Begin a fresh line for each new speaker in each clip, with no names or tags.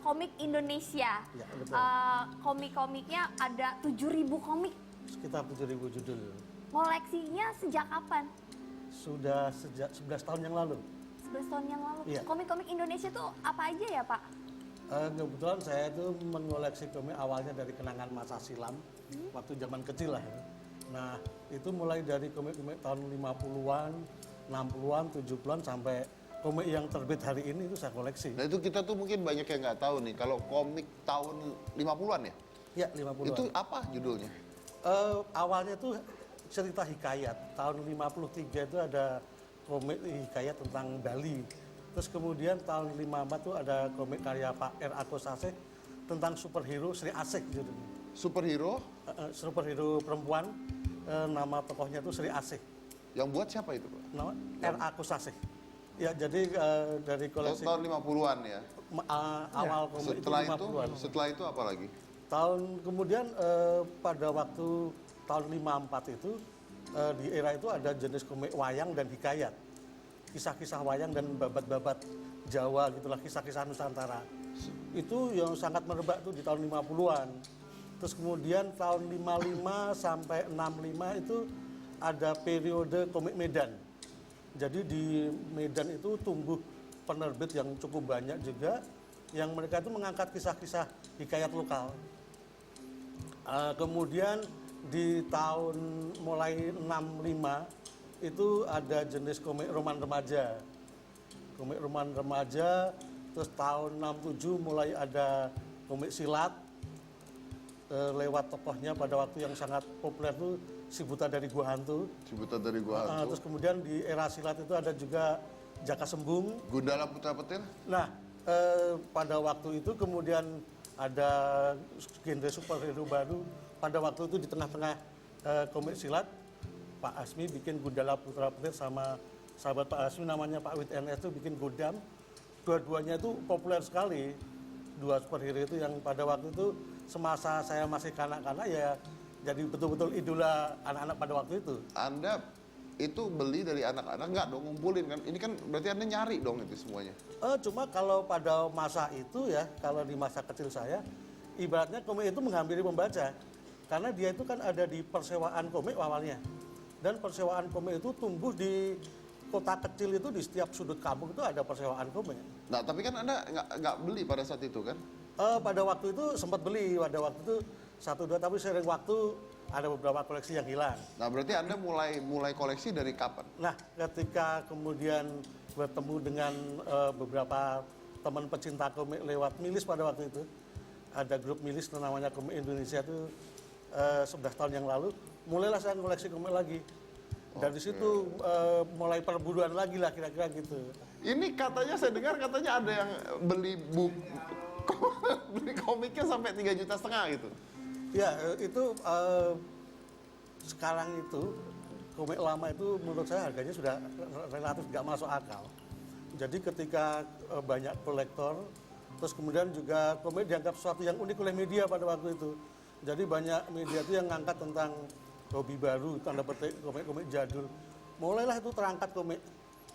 komik Indonesia.
Ya, betul.
Komik-komiknya ada 7.000 komik.
Sekitar 7.000 judul.
Koleksinya sejak kapan?
Sudah sejak 11 tahun yang lalu.
11 tahun yang lalu.
Iya.
Komik-komik Indonesia tuh apa aja ya, Pak?
Kebetulan saya itu mengoleksi komik awalnya dari kenangan masa silam, waktu zaman kecil lah. Ya. Nah, itu mulai dari komik-komik tahun 50-an, 60-an, 70-an, sampai komik yang terbit hari ini itu saya koleksi.
Nah itu kita tuh mungkin banyak yang nggak tahu nih, kalau komik tahun 50-an ya?
Ya, 50-an.
Itu apa judulnya?
Awalnya tuh cerita hikayat. Tahun 53 itu ada komik hikayat tentang Bali. Terus kemudian tahun 54 tuh ada komik karya Pak R. Akosasih tentang superhero Sri Asih judulnya.
Superhero?
Superhero perempuan, nama tokohnya tuh Sri Asih.
Yang buat siapa itu, Pak?
Nama R. Akosasih. Ya, jadi dari koleksi
Tahun 50-an ya?
awal komik
Setelah
itu 50-an.
setelah itu apa lagi?
Tahun kemudian pada waktu tahun 54 itu di era itu ada jenis komik wayang dan hikayat. Kisah-kisah wayang dan babat-babat Jawa gitulah, kisah-kisah Nusantara. Itu yang sangat merebak tuh di tahun 50-an. Terus kemudian tahun 55 sampai 65 itu ada periode komik Medan. Jadi di Medan itu tumbuh penerbit yang cukup banyak juga, yang mereka itu mengangkat kisah-kisah hikayat lokal. Kemudian di tahun mulai 65 itu ada jenis komik roman remaja. Komik roman remaja, terus tahun 67 mulai ada komik silat, lewat tokohnya pada waktu yang sangat populer itu Si Buta dari Gua Hantu.
Si Buta dari Gua Hantu.
Terus kemudian di era silat itu ada juga Jaka Sembung.
Gundala Putra Petir?
Nah, pada waktu itu kemudian ada genre superhero baru. Pada waktu itu di tengah-tengah komik silat, Pak Asmi bikin Gundala Putra Petir sama sahabat Pak Asmi namanya Pak Wit NS itu bikin Godam. Dua-duanya itu populer sekali. Dua superhero itu yang pada waktu itu semasa saya masih kanak-kanak ya jadi betul-betul idola anak-anak pada waktu itu.
Anda itu beli dari anak-anak nggak dong, ngumpulin kan? Ini kan berarti Anda nyari dong itu semuanya.
Cuma kalau pada masa itu ya, kalau di masa kecil saya, ibaratnya komik itu menghampiri pembaca. Karena dia itu kan ada di persewaan komik awalnya. Dan persewaan komik itu tumbuh di kota kecil itu, di setiap sudut kampung itu ada persewaan komik.
Nah, tapi kan Anda nggak beli pada saat itu kan?
Pada waktu itu sempat beli, pada waktu itu 1-2, tapi sering waktu ada beberapa koleksi yang hilang.
Nah, berarti Anda mulai koleksi dari kapan?
Nah, ketika kemudian bertemu dengan beberapa teman pecinta komik lewat Milis pada waktu itu, ada grup Milis namanya Komik Indonesia itu 11 tahun yang lalu, mulailah saya koleksi komik lagi. Dan di situ mulai perburuan lagi lah kira-kira gitu.
Ini katanya saya dengar katanya ada yang beli beli komiknya sampai 3,5 juta gitu.
Ya, itu sekarang itu komik lama itu menurut saya harganya sudah relatif nggak masuk akal. Jadi ketika banyak kolektor, terus kemudian juga komik dianggap sesuatu yang unik oleh media pada waktu itu. Jadi banyak media itu yang ngangkat tentang hobi baru, tanda petik komik-komik jadul. Mulailah itu terangkat komik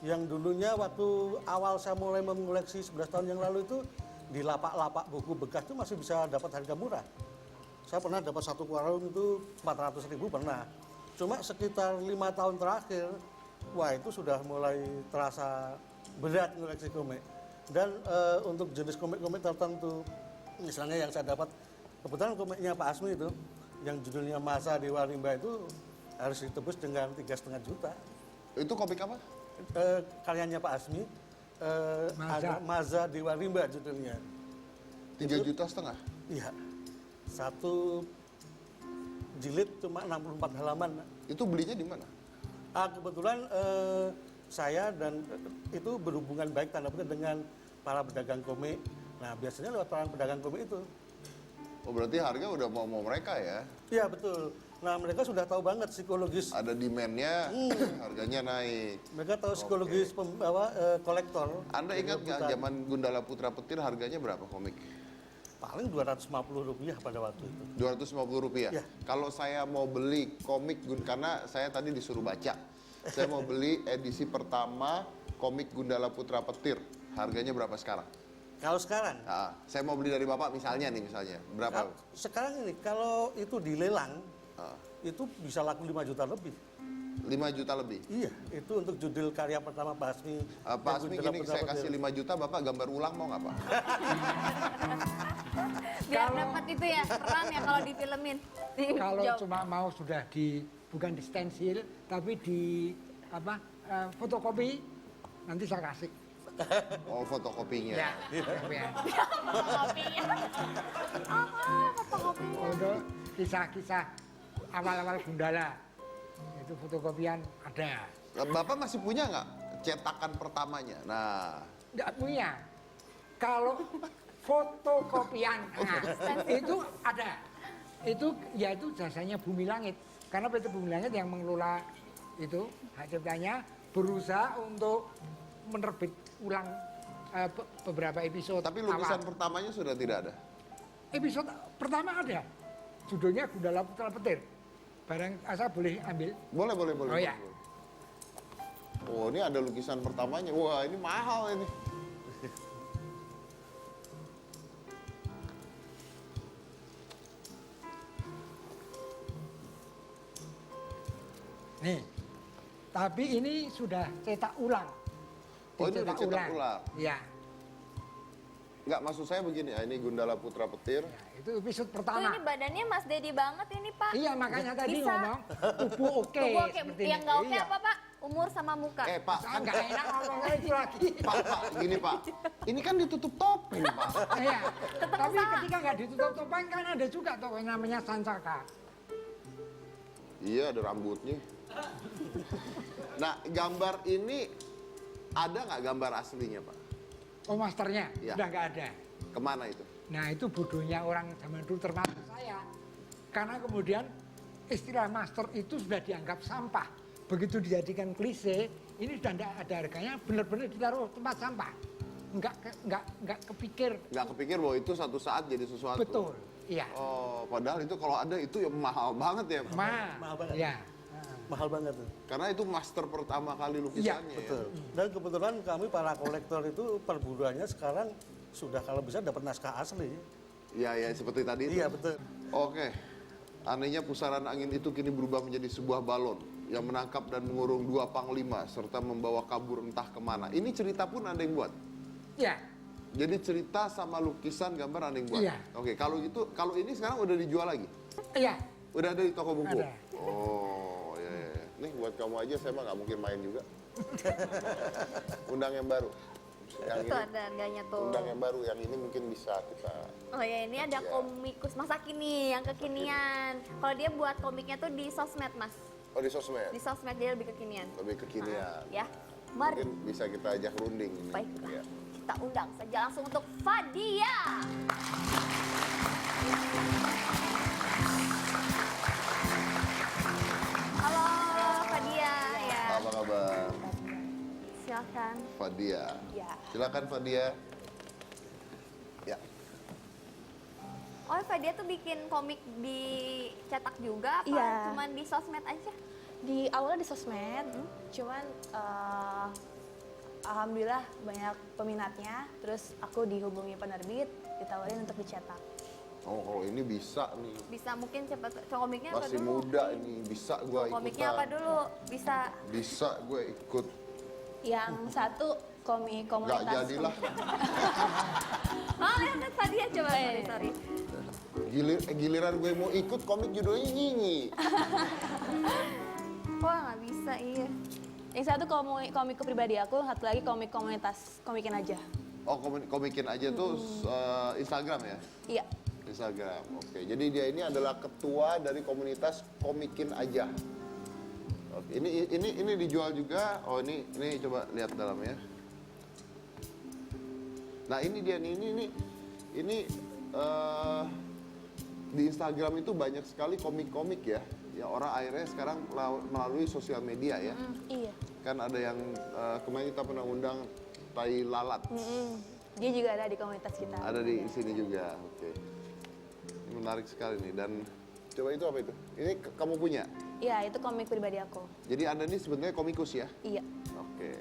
yang dulunya waktu awal saya mulai mengoleksi 11 tahun yang lalu itu di lapak-lapak buku bekas itu masih bisa dapat harga murah. Saya pernah dapat satu karung itu 400.000 pernah. Cuma sekitar 5 tahun terakhir, wah itu sudah mulai terasa berat ngoleksi komik. Dan untuk jenis komik-komik tertentu, misalnya yang saya dapat, kebetulan komiknya Pak Asmi itu, yang judulnya Masa Dewa Rimba itu harus ditebus dengan 3,5 juta.
Itu komik apa?
Karyanya Pak Asmi, ada Maza Dewa Rimba judulnya.
3,5 juta?
Iya. Satu jilid cuma 64 halaman.
Itu belinya di mana?
Kebetulan saya dan itu berhubungan baik tanda petik dengan para pedagang komik. Nah, biasanya lewat para pedagang komik itu.
Oh, berarti harga udah mau mereka ya?
Iya, betul. Nah, mereka sudah tahu banget psikologis.
Ada demand-nya, harganya naik.
Mereka tahu psikologis kolektor.
Anda ingat nggak zaman Gundala Putra Petir harganya berapa komik?
Paling Rp250 pada waktu itu.
Rp250?
Ya.
Kalau saya mau beli komik, karena saya tadi disuruh baca. Saya mau beli edisi pertama komik Gundala Putra Petir. Harganya berapa sekarang?
Kalau sekarang,
Saya mau beli dari Bapak misalnya berapa?
sekarang ini kalau itu dilelang,
Ah,
itu bisa laku 5 juta lebih.
5 juta lebih.
Iya, itu untuk judul karya pertama Pak Asmi.
Pak Asmi gini, saya kasih 5 juta, Bapak gambar ulang mau nggak Pak?
Biar dapat itu ya, keren ya kalau difilmin.
Kalau
Jawab.
cuma mau sudah bukan di stensil, tapi di fotokopi, nanti saya kasih.
Oh, fotokopinya.
Ya, ya.
Kopinya. Fotokopinya.
Untuk kisah-kisah awal-awal Gundala, itu fotokopian ada.
Bapak masih punya nggak cetakan pertamanya? Nah,
Nggak punya. Kalau fotokopian, nah, itu ada. Itu yaitu jasanya Bumi Langit. Karena PT Bumi Langit yang mengelola itu hak ciptanya berusaha untuk menerbit ulang beberapa episode.
tapi lukisan
awal.
pertamanya sudah tidak ada.
Episode pertama ada. Judulnya Gundala Putra Petir. Barang saya boleh ambil.
Boleh.
Oh, ya.
Oh, ini ada lukisan pertamanya. Wah, ini mahal ini.
Nih. Tapi ini sudah cetak ulang.
Oh, ini udah cetak ulang.
Iya.
Nggak, maksud saya begini, ini Gundala Putra Petir.
Ya, itu episode
Tuh
pertama.
ini badannya Mas Dedi banget ini Pak.
Iya, makanya tadi
Bisa.
ngomong tubuh oke.
Tubuh oke.
seperti
Yang
ini.
nggak oke
Iya.
apa Pak? Umur sama muka.
Pak,
Saya nggak enak ngomongnya itu lagi.
Pak, gini Pak. Ini kan ditutup topeng, Pak.
Iya. Tapi ketika nggak ditutup topeng kan ada juga tuh yang namanya sancaka.
Iya, ada rambutnya. Nah, gambar ini ada nggak gambar aslinya, Pak?
Oh, masternya
Iya.
udah nggak ada.
Kemana itu?
Nah, itu bodohnya orang zaman dulu termasuk saya. Karena kemudian istilah master itu sudah dianggap sampah. Begitu dijadikan klise, ini sudah tidak ada harganya, benar-benar ditaruh tempat sampah. Nggak kepikir.
Nggak kepikir bahwa itu satu saat jadi sesuatu.
Betul, iya.
Oh, padahal itu kalau ada itu ya mahal banget ya, Pak.
Mahal banget.
Ya.
Mahal banget tuh.
Karena itu master pertama kali lukisannya.
Betul. Dan kebetulan kami para kolektor itu perburuannya sekarang sudah kalau bisa dapat naskah asli.
Ya, seperti tadi itu.
Iya, betul.
Oke. Anehnya pusaran angin itu kini berubah menjadi sebuah balon yang menangkap dan mengurung dua panglima serta membawa kabur entah kemana. Ini cerita pun ada yang buat.
Ya.
Jadi cerita sama lukisan gambar ada yang buat.
Iya.
Oke, kalau ini sekarang udah dijual lagi.
Iya.
Udah ada di toko buku.
Ada.
Oh, ya. Nih buat kamu aja, saya mah nggak mungkin main juga. Undang yang baru. Yang
Itu ada harganya tuh.
undang yang baru, yang ini mungkin bisa kita.
Oh ya ini ada komikus masa kini yang kekinian. Kalau dia buat komiknya tuh di sosmed Mas.
Oh, di sosmed.
Di sosmed dia lebih kekinian.
Lebih kekinian.
Ya. Mari
Mungkin bisa kita ajak runding ini.
Baiklah.
Iya.
kita undang saja langsung untuk Fadia. Halo Fadia ya.
Apa kabar?
Silakan.
Fadia.
Ya.
Silakan Fadia. Ya.
Oh Fadia tuh bikin komik dicetak juga apa
Iya.
cuman di sosmed aja?
Di awalnya di sosmed, cuman alhamdulillah banyak peminatnya. Terus aku dihubungi penerbit, ditawarin untuk dicetak.
Oh, kalau ini bisa nih.
Bisa mungkin siapa tuh komiknya apa
Masih
dulu?
muda ini, bisa gua ikutan.
Komiknya apa dulu? Bisa.
Bisa gue ikut.
Yang satu komik
Nggak
komunitas.
jadilah.
Oh lihat Fadia coba sorry.
Giliran gue mau ikut komik judulnya Nyinyi.
Wah nggak bisa iya.
Yang satu komik pribadi aku, yang satu lagi komik komunitas, komikin aja.
Oh, komikin aja tuh Instagram ya?
Iya.
Instagram, oke. Jadi dia ini adalah ketua dari komunitas Komikin Aja. Oke, ini dijual juga. Oh, ini coba lihat dalamnya. Nah, ini dia nih, ini di Instagram itu banyak sekali komik-komik ya. Ya orang akhirnya sekarang melalui sosial media ya.
Iya.
Kan ada yang kemarin kita pernah undang Tai Lalat.
Dia juga ada di komunitas kita.
Ada di sini juga, oke. Ini menarik sekali nih, dan coba itu apa itu? Ini kamu punya?
Iya, itu komik pribadi aku.
Jadi Anda ini sebenarnya komikus ya?
Iya.
Oke.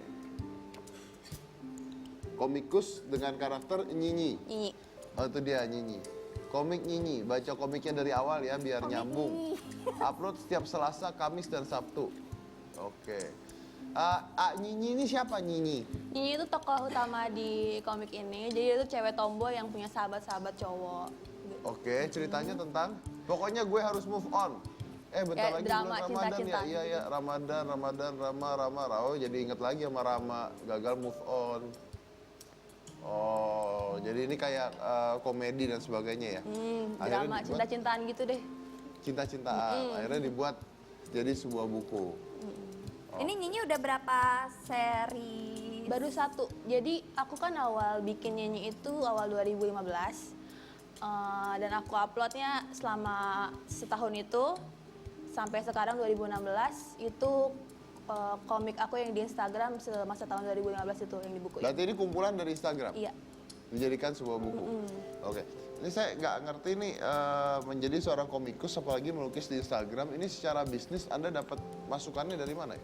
Komikus dengan karakter Nyinyi.
Nyinyi.
Oh itu dia Nyinyi. Komik Nyinyi, baca komiknya dari awal ya biar nyambung. Upload setiap Selasa, Kamis, dan Sabtu. Oke. Nyinyi ini siapa Nyinyi?
Nyinyi itu tokoh utama di komik ini. Jadi dia itu cewek tomboy yang punya sahabat-sahabat cowok.
Oke, ceritanya tentang pokoknya gue harus move on. Bentar lagi
drama,
bulan Ramadan
cinta-cintaan
ya. Iya, Rama. Oh, jadi inget lagi sama Rama, gagal move on. Oh, jadi ini kayak komedi dan sebagainya ya.
Drama cinta-cintaan gitu deh.
Cinta-cintaan. Akhirnya dibuat jadi sebuah buku.
Ini Nyinyi udah berapa seri?
Baru satu. Jadi aku kan awal bikin Nyinyi itu awal 2015. Dan aku uploadnya selama setahun itu. Sampai sekarang 2016 itu komik aku yang di Instagram semasa tahun 2015 itu yang di buku.
Berarti ini kumpulan dari Instagram?
Iya.
Dijadikan sebuah buku? Oke. Ini saya nggak ngerti nih, menjadi seorang komikus apalagi melukis di Instagram, ini secara bisnis Anda dapat masukannya dari mana ya?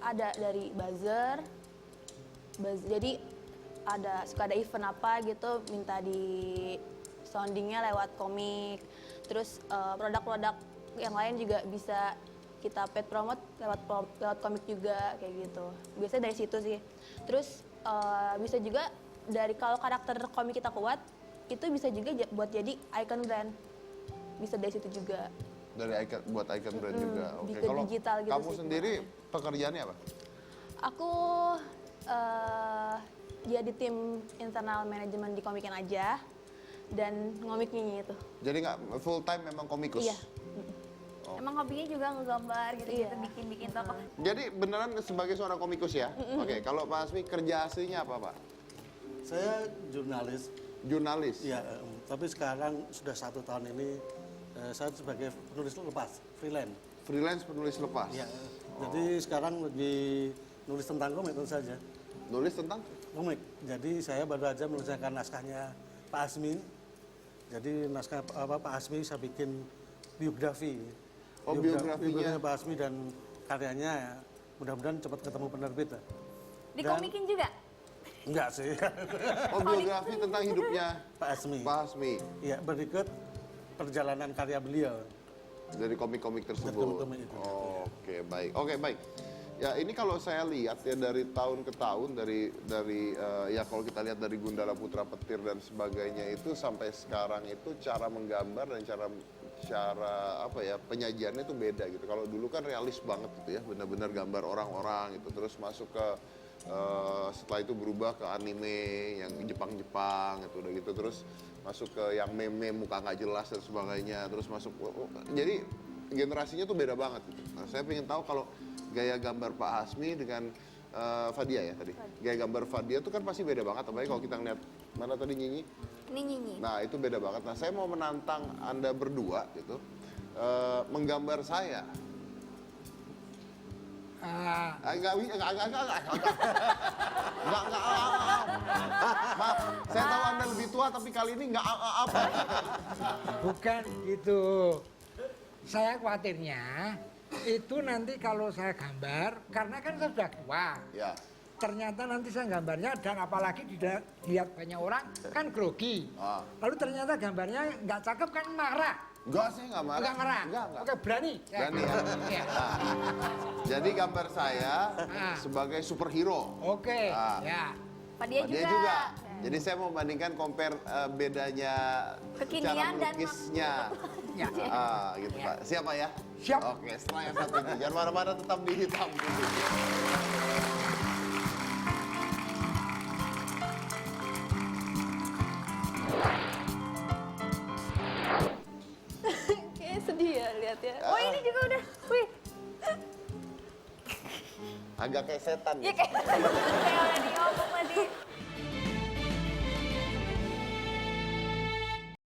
Ada dari buzzer. Jadi suka ada event apa gitu, minta di soundingnya lewat komik. Terus produk-produk yang lain juga bisa kita paid promote lewat komik juga kayak gitu. Biasanya dari situ sih. Terus bisa juga dari kalau karakter komik kita kuat, itu bisa juga buat jadi icon brand. Bisa dari situ juga.
Dari buat icon brand juga. Oke.
Bisa
Kalau
digital gitu
kamu
sih,
sendiri pekerjaannya apa?
Aku jadi tim internal manajemen di Komikin aja dan ngomiknya itu.
Jadi nggak full time memang komikus?
Iya.
Emang hobinya juga ngegambar gitu-gitu,
Iya.
bikin-bikin tokoh.
Jadi beneran sebagai seorang komikus ya? Oke, kalau Pak Hasmi kerja aslinya apa Pak?
Saya jurnalis,
Jurnalis?
ya, tapi sekarang sudah 1 tahun ini saya sebagai penulis lepas, freelance.
Freelance penulis lepas?
Ya, jadi sekarang lagi nulis tentang komik tentu saja.
Nulis tentang?
Komik. Jadi saya baru aja menyelesaikan naskahnya Pak Hasmi. Jadi naskah Pak Hasmi saya bikin biografi.
Oh, biografinya.
Pak Hasmi dan karyanya ya. Mudah-mudahan cepat ketemu penerbit. Dan-
Dikomikin juga?
Enggak sih.
Oh, biografi tentang hidupnya
Pak Hasmi.
Pak Hasmi.
Iya, berikut perjalanan karya beliau.
Dari komik-komik tersebut.
Dari komik-komik itu.
Oke, baik. Oke, baik. Ya, ini kalau saya lihat ya dari tahun ke tahun dari ya kalau kita lihat dari Gundala Putra Petir dan sebagainya itu sampai sekarang itu cara menggambar dan cara apa ya penyajiannya itu beda gitu. Kalau dulu kan realis banget gitu ya, benar-benar gambar orang-orang gitu. Terus masuk ke setelah itu berubah ke anime yang Jepang-Jepang gitu udah gitu. Terus masuk ke yang meme muka nggak jelas dan sebagainya. Terus masuk jadi generasinya tuh beda banget gitu. Nah, saya pengen tahu kalau gaya gambar Pak Hasmi dengan Fadia ya tadi. Gaya gambar Fadia tuh kan pasti beda banget. Apalagi kalau kita ngeliat mana tadi Nyinyi.
Ini Nyinyi.
Nah itu beda banget. Nah saya mau menantang Anda berdua gitu menggambar saya. Enggak. Maaf, saya tahu Anda lebih tua tapi kali ini enggak apa.
Bukan gitu. Saya khawatirnya itu nanti kalau saya gambar, karena kan saya sudah tua.
Ya.
Ternyata nanti saya gambarnya dan apalagi dilihat banyak orang kan grogi. Lalu ternyata gambarnya nggak cakep kan marah.
Enggak sih, enggak marah.
Enggak marah.
Enggak.
Oke, berani.
Berani ya.
Iya.
Nah, jadi gambar saya sebagai superhero.
Oke.
Ah.
Ya.
Pak dia
Dia
juga.
juga. Jadi saya mau bandingkan compare bedanya
Kekinian
cara
dan
melukisnya.
Ya.
Gitu Pak. Siapa ya?
Siap.
Oke, setelah yang satu ini. Jangan marah-marah, tetap di hitam putih.
Kayak sedih ya lihat ya.
Oh ini juga udah. Wih.
Agak kayak setan.
Ya kayak udah diomong tadi.